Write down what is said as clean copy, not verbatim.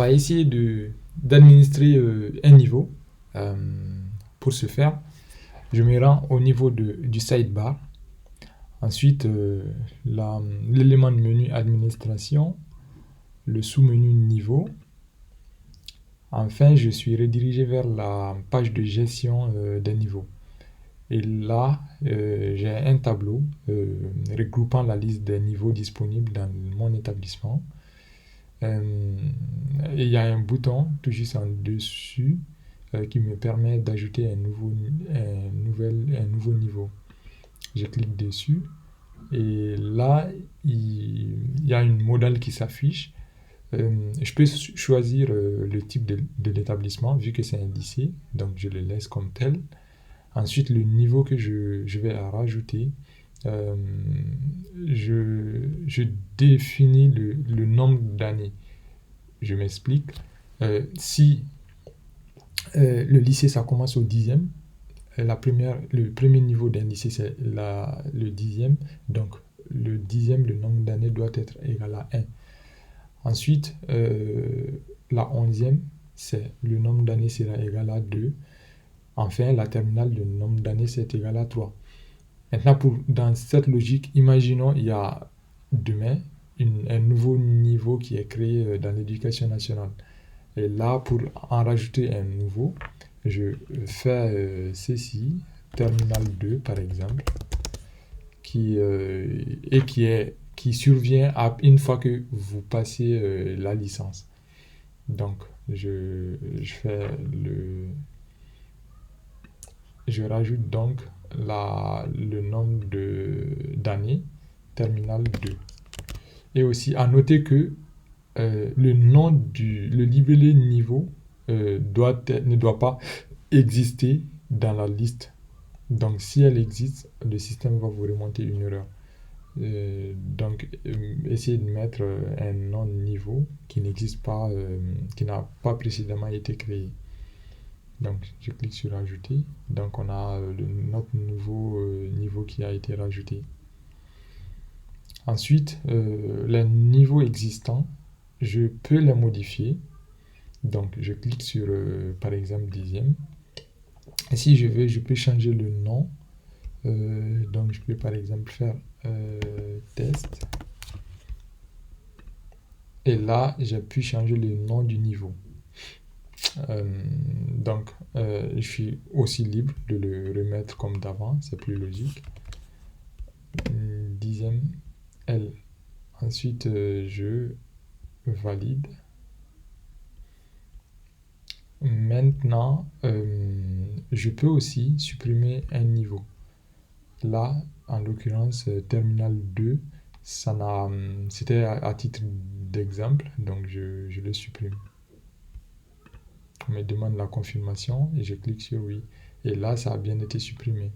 va essayer d'administrer un niveau. Euh, pour ce faire, je me rends au niveau du sidebar. Ensuite, l'élément de menu administration, le sous-menu niveau. Enfin, je suis redirigé vers la page de gestion des niveaux. Et là, j'ai un tableau regroupant la liste des niveaux disponibles dans mon établissement. Et il y a un bouton tout juste en dessus qui me permet d'ajouter un nouveau niveau. Je clique dessus et là, il y a une modale qui s'affiche. Je peux choisir le type de l'établissement vu que c'est indicé, donc je le laisse comme tel. Ensuite, le niveau que je vais rajouter, euh, je définis le nombre d'années. Je m'explique. Si le lycée, ça commence au 10e, le premier niveau d'un lycée, c'est le 10e. Donc, le 10e, le nombre d'années doit être égal à 1. Ensuite, la 11e, c'est le nombre d'années sera égal à 2. Enfin, la terminale, le nombre d'années, c'est égal à 3. Maintenant, dans cette logique, imaginons il y a demain un nouveau niveau qui est créé dans l'éducation nationale. Et là, pour en rajouter un nouveau, je fais ceci, terminal 2 par exemple, qui survient une fois que vous passez la licence. Donc, je rajoute donc le nombre d'années, terminal 2. Et aussi, à noter que le libellé niveau ne doit pas exister dans la liste. Donc, si elle existe, le système va vous remonter une erreur. Donc, essayez de mettre un nom de niveau qui n'existe pas, qui n'a pas précédemment été créé. Donc, je clique sur ajouter. Donc, on a notre nouveau niveau qui a été rajouté. Ensuite, les niveaux existants, je peux les modifier. Donc, je clique sur, par exemple, 10e. Et si je veux, je peux changer le nom. Donc, je peux, par exemple, faire test. Et là, j'ai pu changer le nom du niveau. Donc, je suis aussi libre de le remettre comme d'avant. C'est plus logique. 10e L. Ensuite, je valide. Maintenant, je peux aussi supprimer un niveau. Là, en l'occurrence, terminal 2, c'était à titre d'exemple, donc je le supprime. On me demande la confirmation et je clique sur oui. Et là, ça a bien été supprimé.